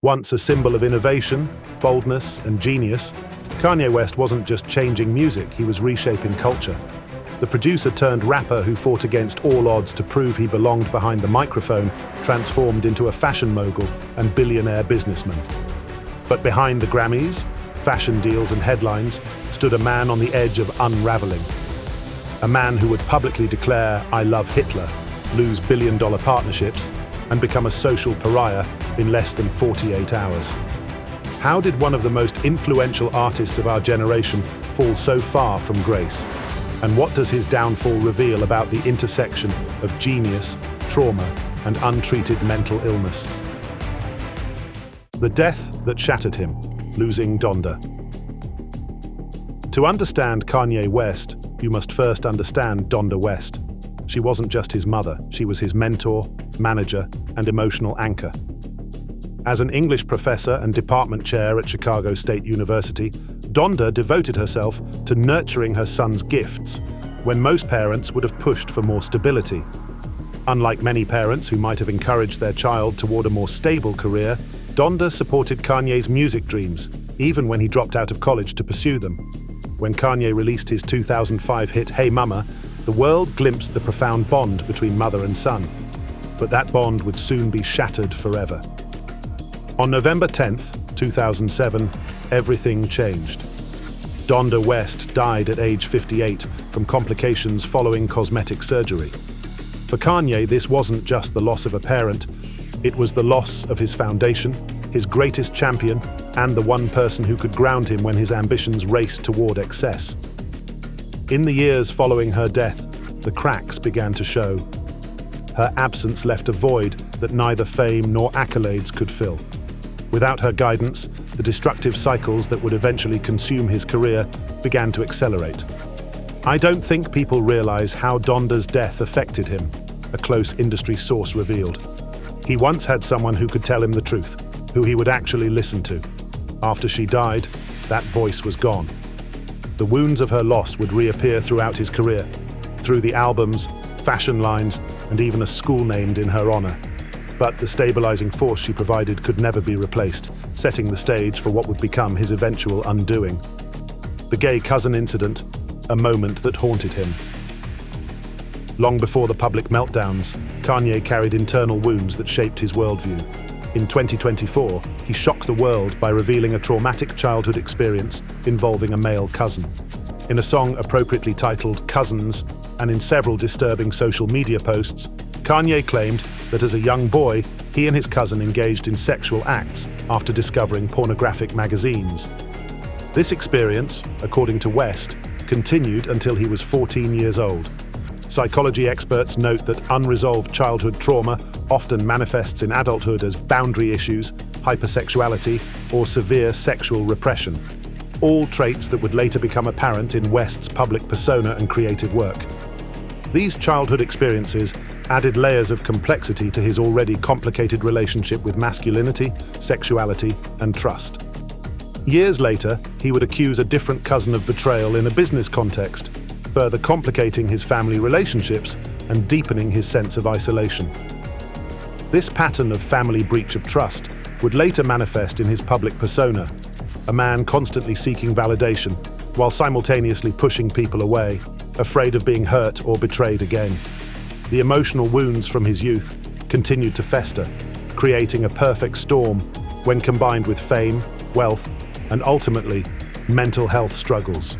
Once a symbol of innovation, boldness, and genius, Kanye West wasn't just changing music, he was reshaping culture. The producer-turned-rapper who fought against all odds to prove he belonged behind the microphone transformed into a fashion mogul and billionaire businessman. But behind the Grammys, fashion deals and headlines stood a man on the edge of unraveling. A man who would publicly declare, "I love Hitler," lose billion-dollar partnerships, and become a social pariah in less than 48 hours. How did one of the most influential artists of our generation fall so far from grace? And what does his downfall reveal about the intersection of genius, trauma, and untreated mental illness? The death that shattered him, losing Donda. To understand Kanye West, you must first understand Donda West. She wasn't just his mother, she was his mentor, manager, and emotional anchor. As an English professor and department chair at Chicago State University, Donda devoted herself to nurturing her son's gifts when most parents would have pushed for more stability. Unlike many parents who might have encouraged their child toward a more stable career, Donda supported Kanye's music dreams, even when he dropped out of college to pursue them. When Kanye released his 2005 hit Hey Mama, the world glimpsed the profound bond between mother and son. But that bond would soon be shattered forever. On November 10th, 2007, everything changed. Donda West died at age 58 from complications following cosmetic surgery. For Kanye, this wasn't just the loss of a parent, it was the loss of his foundation, his greatest champion, and the one person who could ground him when his ambitions raced toward excess. In the years following her death, the cracks began to show. Her absence left a void that neither fame nor accolades could fill. Without her guidance, the destructive cycles that would eventually consume his career began to accelerate. "I don't think people realize how Donda's death affected him," a close industry source revealed. "He once had someone who could tell him the truth, who he would actually listen to. After she died, that voice was gone." The wounds of her loss would reappear throughout his career, through the albums, fashion lines, and even a school named in her honor. But the stabilizing force she provided could never be replaced, setting the stage for what would become his eventual undoing. The gay cousin incident, a moment that haunted him. Long before the public meltdowns, Kanye carried internal wounds that shaped his worldview. In 2024, he shocked the world by revealing a traumatic childhood experience involving a male cousin. In a song appropriately titled Cousins, and in several disturbing social media posts, Kanye claimed that as a young boy, he and his cousin engaged in sexual acts after discovering pornographic magazines. This experience, according to West, continued until he was 14 years old. Psychology experts note that unresolved childhood trauma often manifests in adulthood as boundary issues, hypersexuality, or severe sexual repression, all traits that would later become apparent in West's public persona and creative work. These childhood experiences added layers of complexity to his already complicated relationship with masculinity, sexuality, and trust. Years later, he would accuse a different cousin of betrayal in a business context, further complicating his family relationships and deepening his sense of isolation. This pattern of family breach of trust would later manifest in his public persona, a man constantly seeking validation while simultaneously pushing people away, afraid of being hurt or betrayed again. The emotional wounds from his youth continued to fester, creating a perfect storm when combined with fame, wealth, and ultimately, mental health struggles.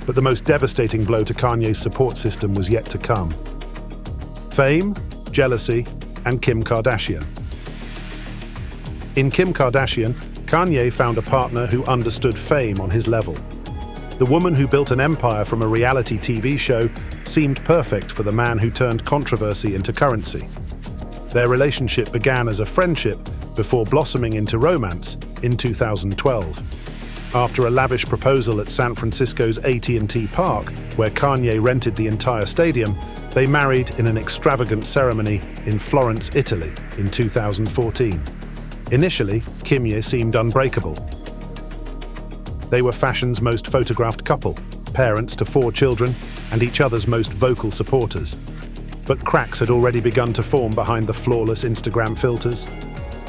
But the most devastating blow to Kanye's support system was yet to come. Fame, jealousy, and Kim Kardashian. In Kim Kardashian, Kanye found a partner who understood fame on his level. The woman who built an empire from a reality TV show seemed perfect for the man who turned controversy into currency. Their relationship began as a friendship before blossoming into romance in 2012. After a lavish proposal at San Francisco's AT&T Park, where Kanye rented the entire stadium, they married in an extravagant ceremony in Florence, Italy, in 2014. Initially, Kimye seemed unbreakable. They were fashion's most photographed couple, parents to 4 children, and each other's most vocal supporters. But cracks had already begun to form behind the flawless Instagram filters.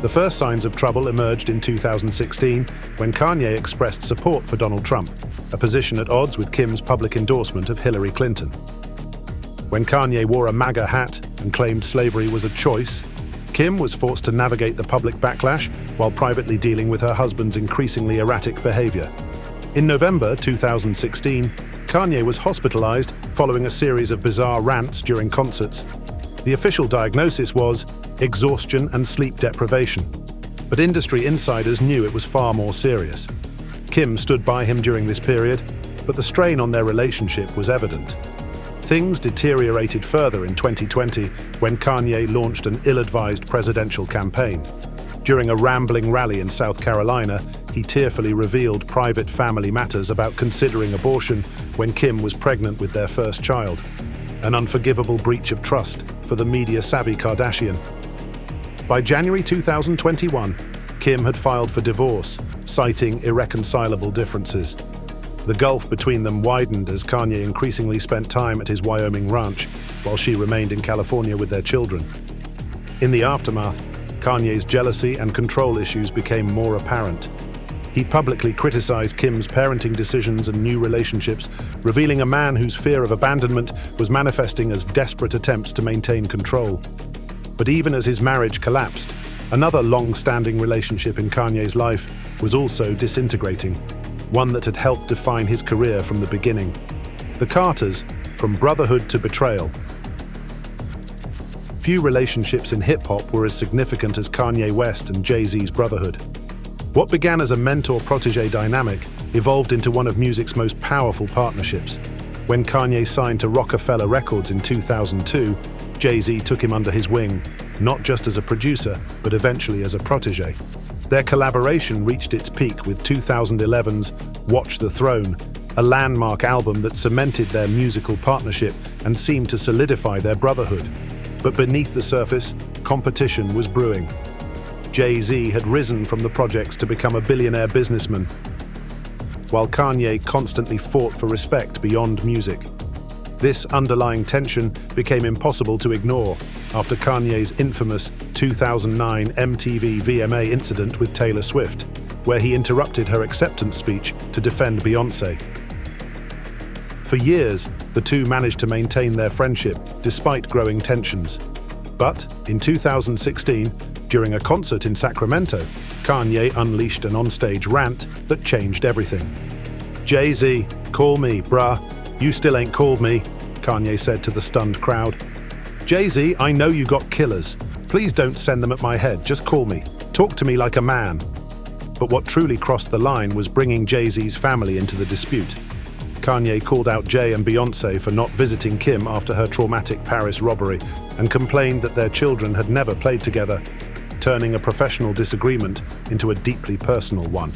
The first signs of trouble emerged in 2016 when Kanye expressed support for Donald Trump, a position at odds with Kim's public endorsement of Hillary Clinton. When Kanye wore a MAGA hat and claimed slavery was a choice, Kim was forced to navigate the public backlash while privately dealing with her husband's increasingly erratic behavior. In November 2016, Kanye was hospitalized following a series of bizarre rants during concerts. The official diagnosis was exhaustion and sleep deprivation, but industry insiders knew it was far more serious. Kim stood by him during this period, but the strain on their relationship was evident. Things deteriorated further in 2020 when Kanye launched an ill-advised presidential campaign. During a rambling rally in South Carolina, he tearfully revealed private family matters about considering abortion when Kim was pregnant with their first child. An unforgivable breach of trust for the media-savvy Kardashian. By January 2021, Kim had filed for divorce, citing irreconcilable differences. The gulf between them widened as Kanye increasingly spent time at his Wyoming ranch, while she remained in California with their children. In the aftermath, Kanye's jealousy and control issues became more apparent. He publicly criticized Kim's parenting decisions and new relationships, revealing a man whose fear of abandonment was manifesting as desperate attempts to maintain control. But even as his marriage collapsed, another long-standing relationship in Kanye's life was also disintegrating, one that had helped define his career from the beginning. The Carters, from brotherhood to betrayal. Few relationships in hip-hop were as significant as Kanye West and Jay-Z's brotherhood. What began as a mentor-protege dynamic evolved into one of music's most powerful partnerships. When Kanye signed to Rockefeller Records in 2002, Jay-Z took him under his wing, not just as a producer, but eventually as a protege. Their collaboration reached its peak with 2011's Watch the Throne, a landmark album that cemented their musical partnership and seemed to solidify their brotherhood. But beneath the surface, competition was brewing. Jay-Z had risen from the projects to become a billionaire businessman, while Kanye constantly fought for respect beyond music. This underlying tension became impossible to ignore after Kanye's infamous 2009 MTV VMA incident with Taylor Swift, where he interrupted her acceptance speech to defend Beyoncé. For years, the two managed to maintain their friendship despite growing tensions. But in 2016, during a concert in Sacramento, Kanye unleashed an onstage rant that changed everything. "Jay-Z, call me, bruh. You still ain't called me," Kanye said to the stunned crowd. "Jay-Z, I know you got killers. Please don't send them at my head, just call me. Talk to me like a man." But what truly crossed the line was bringing Jay-Z's family into the dispute. Kanye called out Jay and Beyoncé for not visiting Kim after her traumatic Paris robbery and complained that their children had never played together, turning a professional disagreement into a deeply personal one.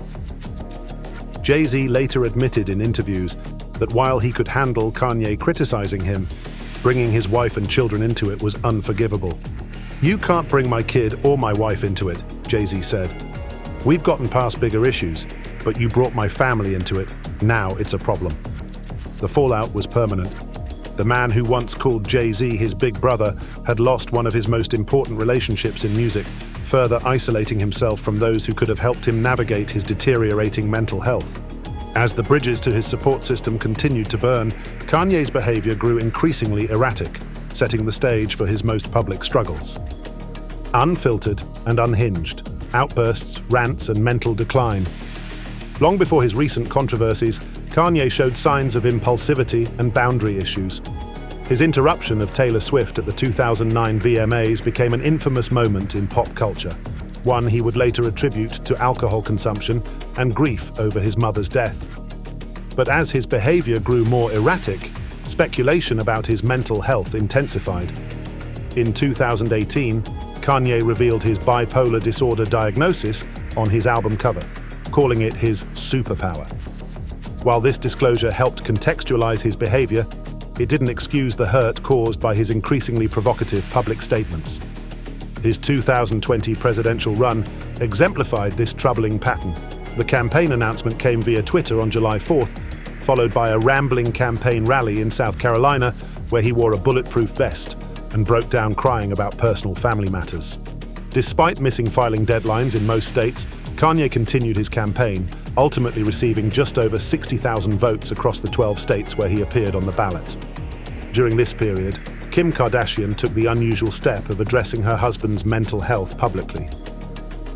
Jay-Z later admitted in interviews that while he could handle Kanye criticizing him, bringing his wife and children into it was unforgivable. "You can't bring my kid or my wife into it," Jay-Z said. "We've gotten past bigger issues, but you brought my family into it. Now it's a problem." The fallout was permanent. The man who once called Jay-Z his big brother had lost one of his most important relationships in music, further isolating himself from those who could have helped him navigate his deteriorating mental health. As the bridges to his support system continued to burn, Kanye's behavior grew increasingly erratic, setting the stage for his most public struggles. Unfiltered and unhinged, outbursts, rants, and mental decline. Long before his recent controversies, Kanye showed signs of impulsivity and boundary issues. His interruption of Taylor Swift at the 2009 VMAs became an infamous moment in pop culture, one he would later attribute to alcohol consumption and grief over his mother's death. But as his behavior grew more erratic, speculation about his mental health intensified. In 2018, Kanye revealed his bipolar disorder diagnosis on his album cover, calling it his superpower. While this disclosure helped contextualize his behavior, it didn't excuse the hurt caused by his increasingly provocative public statements. His 2020 presidential run exemplified this troubling pattern. The campaign announcement came via Twitter on July 4th, followed by a rambling campaign rally in South Carolina where he wore a bulletproof vest and broke down crying about personal family matters. Despite missing filing deadlines in most states, Kanye continued his campaign, ultimately receiving just over 60,000 votes across the 12 states where he appeared on the ballot. During this period, Kim Kardashian took the unusual step of addressing her husband's mental health publicly.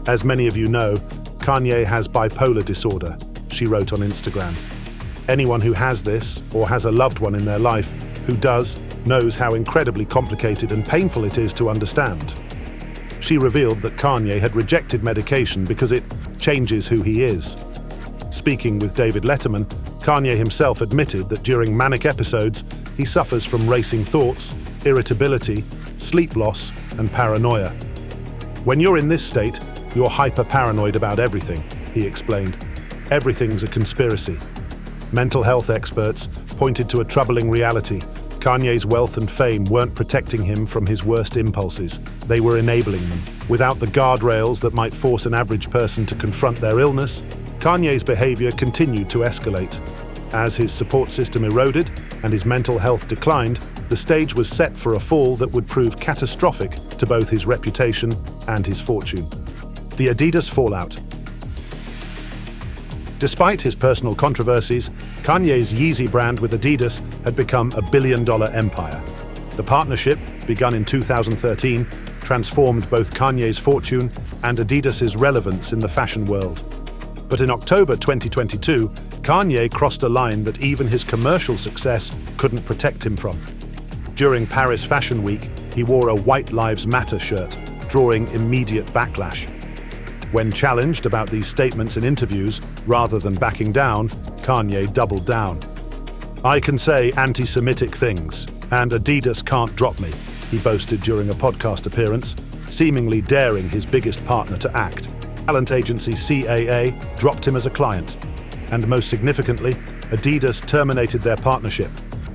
As many of you know, Kanye has bipolar disorder, she wrote on Instagram. Anyone who has this, or has a loved one in their life who does, knows how incredibly complicated and painful it is to understand. She revealed that Kanye had rejected medication because it changes who he is. Speaking with David Letterman, Kanye himself admitted that during manic episodes, he suffers from racing thoughts, irritability, sleep loss, and paranoia. When you're in this state, you're hyper-paranoid about everything, he explained. Everything's a conspiracy. Mental health experts pointed to a troubling reality. Kanye's wealth and fame weren't protecting him from his worst impulses. They were enabling them. Without the guardrails that might force an average person to confront their illness, Kanye's behavior continued to escalate. As his support system eroded and his mental health declined, the stage was set for a fall that would prove catastrophic to both his reputation and his fortune. The Adidas fallout. Despite his personal controversies, Kanye's Yeezy brand with Adidas had become a billion-dollar empire. The partnership, begun in 2013, transformed both Kanye's fortune and Adidas's relevance in the fashion world. But in October 2022, Kanye crossed a line that even his commercial success couldn't protect him from. During Paris Fashion Week, he wore a White Lives Matter shirt, drawing immediate backlash. When challenged about these statements in interviews, rather than backing down, Kanye doubled down. "I can say anti-Semitic things, and Adidas can't drop me," he boasted during a podcast appearance, seemingly daring his biggest partner to act. Talent agency CAA dropped him as a client. And most significantly, Adidas terminated their partnership,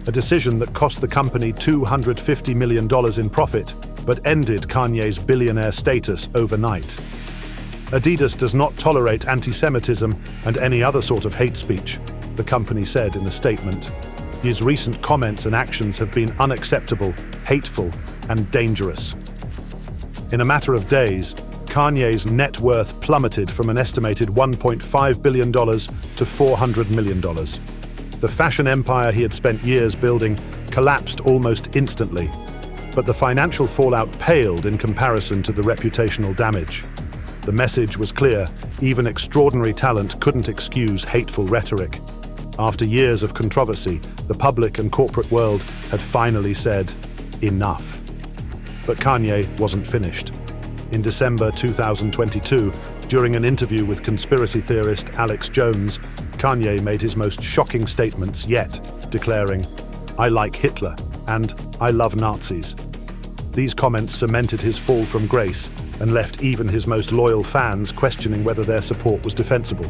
a decision that cost the company $250 million in profit, but ended Kanye's billionaire status overnight. Adidas does not tolerate anti-Semitism and any other sort of hate speech, the company said in a statement. His recent comments and actions have been unacceptable, hateful, and dangerous. In a matter of days, Kanye's net worth plummeted from an estimated $1.5 billion to $400 million. The fashion empire he had spent years building collapsed almost instantly, but the financial fallout paled in comparison to the reputational damage. The message was clear: even extraordinary talent couldn't excuse hateful rhetoric. After years of controversy, the public and corporate world had finally said, enough. But Kanye wasn't finished. In December 2022, during an interview with conspiracy theorist Alex Jones, Kanye made his most shocking statements yet, declaring, "I like Hitler," and "I love Nazis." These comments cemented his fall from grace and left even his most loyal fans questioning whether their support was defensible.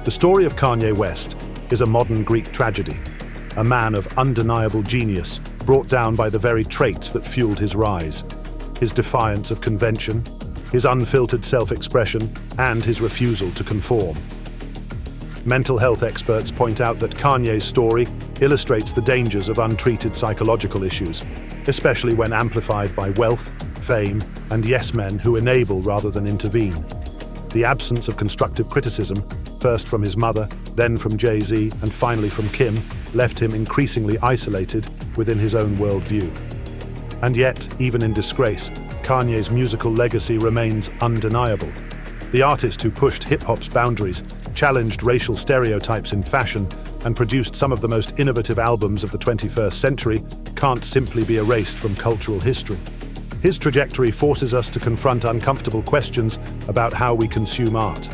The story of Kanye West is a modern Greek tragedy, a man of undeniable genius brought down by the very traits that fueled his rise: his defiance of convention, his unfiltered self-expression, and his refusal to conform. Mental health experts point out that Kanye's story illustrates the dangers of untreated psychological issues, especially when amplified by wealth, fame, and yes-men who enable rather than intervene. The absence of constructive criticism, first from his mother, then from Jay-Z, and finally from Kim, left him increasingly isolated within his own worldview. And yet, even in disgrace, Kanye's musical legacy remains undeniable. The artist who pushed hip-hop's boundaries, challenged racial stereotypes in fashion, and produced some of the most innovative albums of the 21st century can't simply be erased from cultural history. His trajectory forces us to confront uncomfortable questions about how we consume art.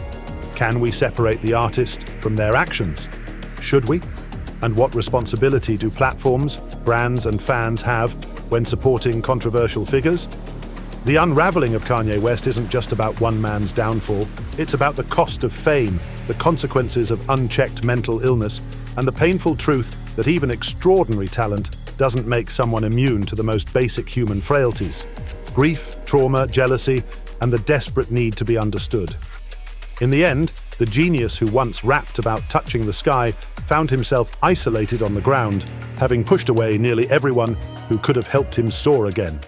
Can we separate the artist from their actions? Should we? And what responsibility do platforms, brands, and fans have when supporting controversial figures? The unraveling of Kanye West isn't just about one man's downfall. It's about the cost of fame, the consequences of unchecked mental illness, and the painful truth that even extraordinary talent doesn't make someone immune to the most basic human frailties: grief, trauma, jealousy, and the desperate need to be understood. In the end, the genius who once rapped about touching the sky found himself isolated on the ground, having pushed away nearly everyone who could have helped him soar again.